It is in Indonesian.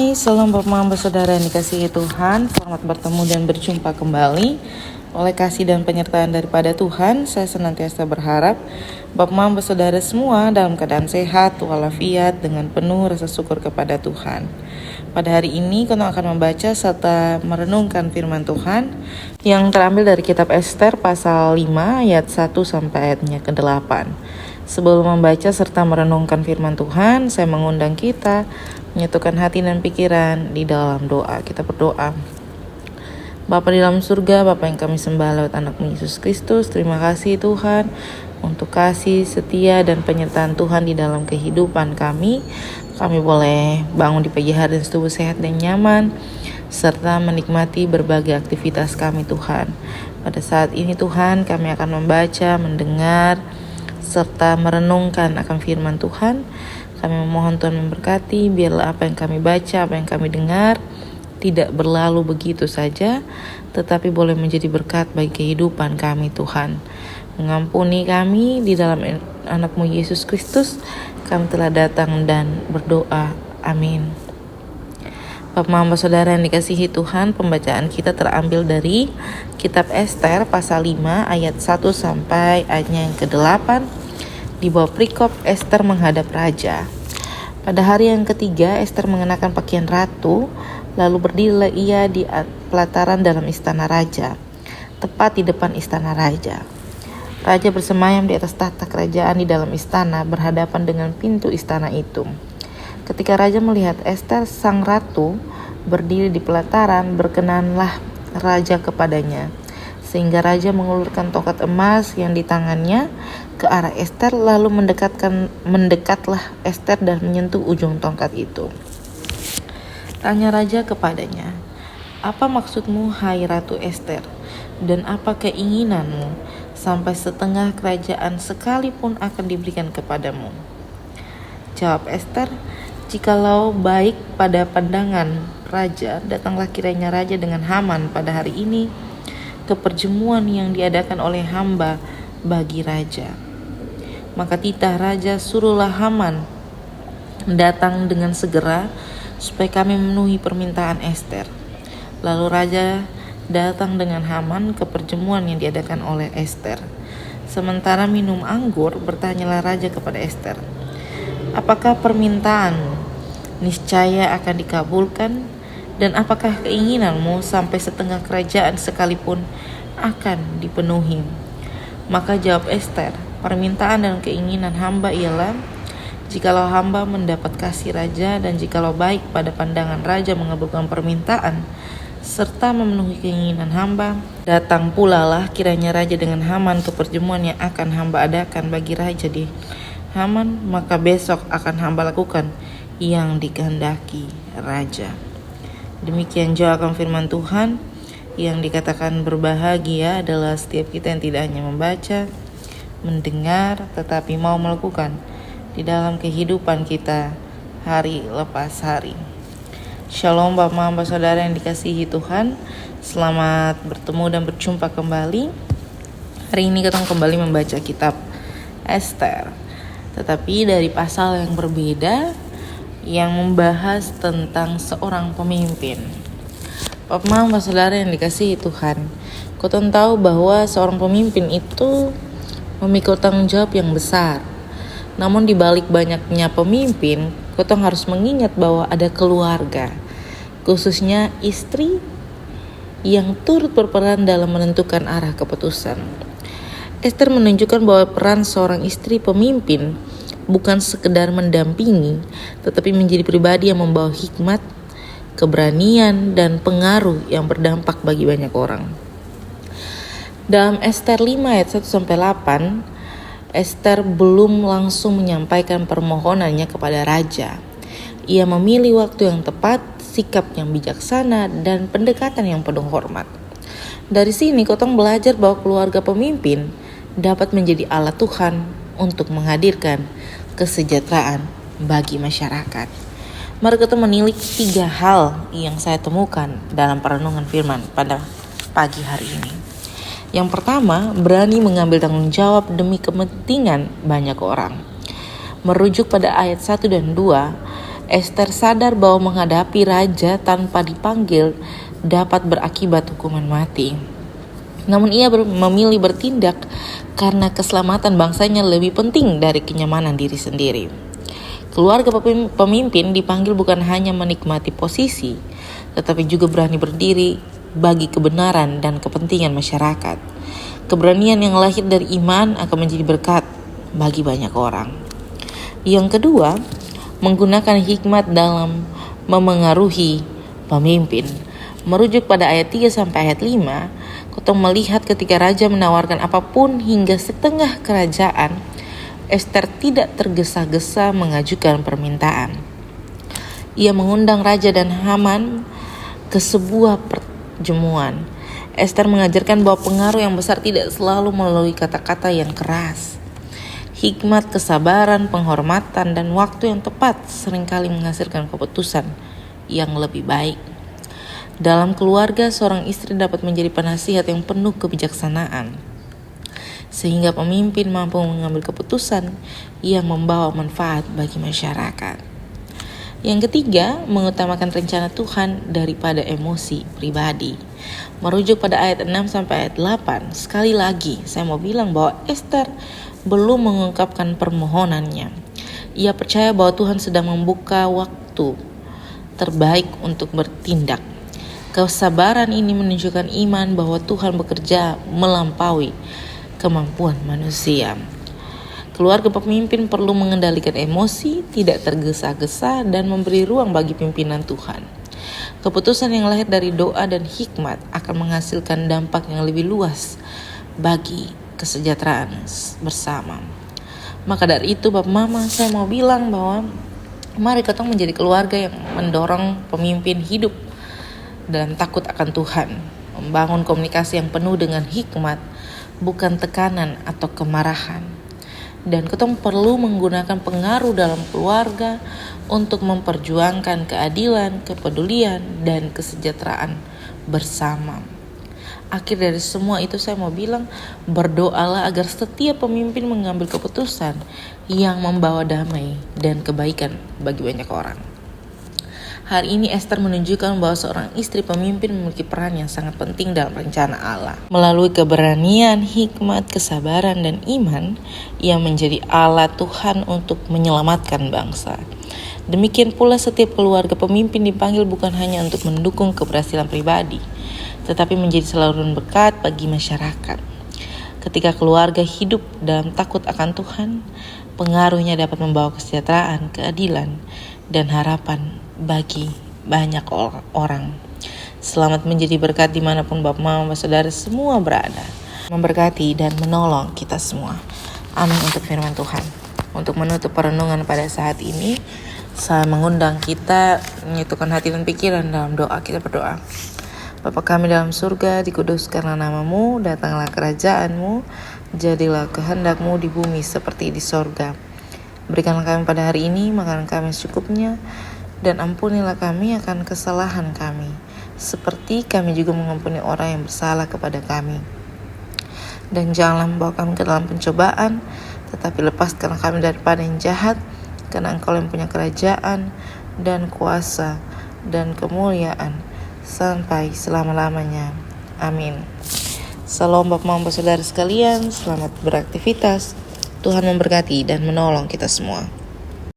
Hai, salam Bapak Saudara yang dikasihi Tuhan. Selamat bertemu dan berjumpa kembali. Oleh kasih dan penyertaan daripada Tuhan, saya senantiasa berharap Bapak Saudara semua dalam keadaan sehat walafiat dengan penuh rasa syukur kepada Tuhan. Pada hari ini kita akan membaca serta merenungkan firman Tuhan yang terambil dari kitab Ester pasal 5 ayat 1 sampai ayatnya ke-8. Sebelum membaca serta merenungkan firman Tuhan, saya mengundang kita menyatukan hati dan pikiran di dalam doa. Kita berdoa. Bapa di dalam surga, Bapa yang kami sembah lewat anak-Mu Yesus Kristus, terima kasih Tuhan untuk kasih, setia, dan penyertaan Tuhan di dalam kehidupan kami. Kami boleh bangun di pagi hari dan tubuh sehat dan nyaman, serta menikmati berbagai aktivitas kami Tuhan. Pada saat ini Tuhan, kami akan membaca, mendengar, serta merenungkan akan firman Tuhan. Kami memohon Tuhan memberkati, biarlah apa yang kami baca, apa yang kami dengar tidak berlalu begitu saja, tetapi boleh menjadi berkat bagi kehidupan kami Tuhan. Mengampuni kami di dalam anak-Mu Yesus Kristus, kami telah datang dan berdoa. Amin. Bapak Saudara yang dikasihi Tuhan, pembacaan kita terambil dari kitab Ester pasal 5 ayat 1 sampai ayatnya yang ke-8 di bawah perikop Ester menghadap raja. Pada hari yang ketiga, Ester mengenakan pakaian ratu, lalu berdirilah ia di pelataran dalam istana raja, tepat di depan istana raja. Raja bersemayam di atas tahta kerajaan di dalam istana, berhadapan dengan pintu istana itu. Ketika raja melihat Ester, sang ratu, berdiri di pelataran, berkenanlah raja kepadanya, sehingga raja mengulurkan tongkat emas yang di tangannya ke arah Ester, lalu mendekatlah Ester dan menyentuh ujung tongkat itu. Tanya raja kepadanya, "Apa maksudmu, hai Ratu Ester, dan apa keinginanmu, sampai setengah kerajaan sekalipun akan diberikan kepadamu?" Jawab Ester, "Jikalau baik pada pandangan raja, datanglah kiranya raja dengan Haman pada hari ini ke perjamuan yang diadakan oleh hamba bagi raja." Maka titah raja, "Suruhlah Haman datang dengan segera, supaya kami memenuhi permintaan Ester." Lalu raja datang dengan Haman ke perjamuan yang diadakan oleh Ester. Sementara minum anggur, bertanyalah raja kepada Ester, "Apakah permintaanmu niscaya akan dikabulkan? Dan apakah keinginanmu sampai setengah kerajaan sekalipun akan dipenuhi?" Maka jawab Ester, "Permintaan dan keinginan hamba ialah, jikalau hamba mendapat kasih raja, dan jikalau baik pada pandangan raja mengabulkan permintaan serta memenuhi keinginan hamba, datang pula lah kiranya raja dengan Haman ke perjamuan yang akan hamba adakan bagi raja di Haman, maka besok akan hamba lakukan yang dikehendaki raja." Demikian jawaban firman Tuhan. Yang dikatakan berbahagia adalah setiap kita yang tidak hanya membaca, mendengar, tetapi mau melakukan di dalam kehidupan kita hari lepas hari. Shalom Bapak Saudara yang dikasihi Tuhan. Selamat bertemu dan berjumpa kembali. Hari ini kita kembali membaca kitab Ester, tetapi dari pasal yang berbeda yang membahas tentang seorang pemimpin. Bapak Saudara yang dikasihi Tuhan, kita tahu bahwa seorang pemimpin itu memikul tanggung jawab yang besar. Namun di balik banyaknya pemimpin, kita harus mengingat bahwa ada keluarga, khususnya istri yang turut berperan dalam menentukan arah keputusan. Ester menunjukkan bahwa peran seorang istri pemimpin bukan sekedar mendampingi, tetapi menjadi pribadi yang membawa hikmat, keberanian, dan pengaruh yang berdampak bagi banyak orang. Dalam Ester 5 ayat 1-8, Ester belum langsung menyampaikan permohonannya kepada raja. Ia memilih waktu yang tepat, sikap yang bijaksana, dan pendekatan yang penuh hormat. Dari sini Kotong belajar bahwa keluarga pemimpin dapat menjadi alat Tuhan untuk menghadirkan kesejahteraan bagi masyarakat. Mari kita menilik 3 hal yang saya temukan dalam perenungan firman pada pagi hari ini. Yang pertama, berani mengambil tanggung jawab demi kepentingan banyak orang. Merujuk pada ayat 1 dan 2, Ester sadar bahwa menghadapi raja tanpa dipanggil dapat berakibat hukuman mati. Namun ia memilih bertindak karena keselamatan bangsanya lebih penting dari kenyamanan diri sendiri. Keluarga pemimpin dipanggil bukan hanya menikmati posisi, tetapi juga berani berdiri bagi kebenaran dan kepentingan masyarakat. Keberanian yang lahir dari iman akan menjadi berkat bagi banyak orang. Yang kedua, menggunakan hikmat dalam memengaruhi pemimpin. Merujuk pada ayat 3 sampai ayat 5, kita melihat ketika raja menawarkan apapun hingga setengah kerajaan, Ester tidak tergesa-gesa mengajukan permintaan. Ia mengundang raja dan Haman ke sebuah perjamuan. Ester mengajarkan bahwa pengaruh yang besar tidak selalu melalui kata-kata yang keras. Hikmat, kesabaran, penghormatan, dan waktu yang tepat seringkali menghasilkan keputusan yang lebih baik. Dalam keluarga, seorang istri dapat menjadi penasihat yang penuh kebijaksanaan, sehingga pemimpin mampu mengambil keputusan yang membawa manfaat bagi masyarakat. Yang ketiga, mengutamakan rencana Tuhan daripada emosi pribadi. Merujuk pada ayat 6 sampai ayat 8, sekali lagi saya mau bilang bahwa Ester belum mengungkapkan permohonannya. Ia percaya bahwa Tuhan sedang membuka waktu terbaik untuk bertindak. Kesabaran ini menunjukkan iman bahwa Tuhan bekerja melampaui kemampuan manusia. Keluarga pemimpin perlu mengendalikan emosi, tidak tergesa-gesa, dan memberi ruang bagi pimpinan Tuhan. Keputusan yang lahir dari doa dan hikmat akan menghasilkan dampak yang lebih luas bagi kesejahteraan bersama. Maka dari itu, Bapak Mama, saya mau bilang bahwa mari kita menjadi keluarga yang mendorong pemimpin hidup dalam takut akan Tuhan, membangun komunikasi yang penuh dengan hikmat, bukan tekanan atau kemarahan. Dan kita perlu menggunakan pengaruh dalam keluarga untuk memperjuangkan keadilan, kepedulian, dan kesejahteraan bersama. Akhir dari semua itu saya mau bilang, berdoalah agar setiap pemimpin mengambil keputusan yang membawa damai dan kebaikan bagi banyak orang. Hari ini Ester menunjukkan bahwa seorang istri pemimpin memiliki peran yang sangat penting dalam rencana Allah. Melalui keberanian, hikmat, kesabaran, dan iman, ia menjadi alat Tuhan untuk menyelamatkan bangsa. Demikian pula setiap keluarga pemimpin dipanggil bukan hanya untuk mendukung keberhasilan pribadi, tetapi menjadi saluran berkat bagi masyarakat. Ketika keluarga hidup dalam takut akan Tuhan, pengaruhnya dapat membawa kesejahteraan, keadilan, dan harapan bagi banyak orang. Selamat menjadi berkat dimanapun Bapak, Mama, Saudara semua berada. Memberkati dan menolong kita semua. Amin untuk firman Tuhan. Untuk menutup perenungan pada saat ini, saya mengundang kita menyatukan hati dan pikiran dalam doa. Kita berdoa. Bapa kami dalam surga, dikuduskanlah namamu, datanglah kerajaanmu, jadilah kehendakmu di bumi seperti di sorga. Berikanlah kami pada hari ini makanan kami secukupnya, dan ampunilah kami akan kesalahan kami, seperti kami juga mengampuni orang yang bersalah kepada kami. Dan janganlah membawa kami ke dalam pencobaan, tetapi lepaskanlah kami daripada yang jahat, karena Engkau yang punya kerajaan, dan kuasa, dan kemuliaan, sampai selama-lamanya. Amin. Salam Bapak, Mama, Saudara sekalian, selamat beraktivitas. Tuhan memberkati dan menolong kita semua.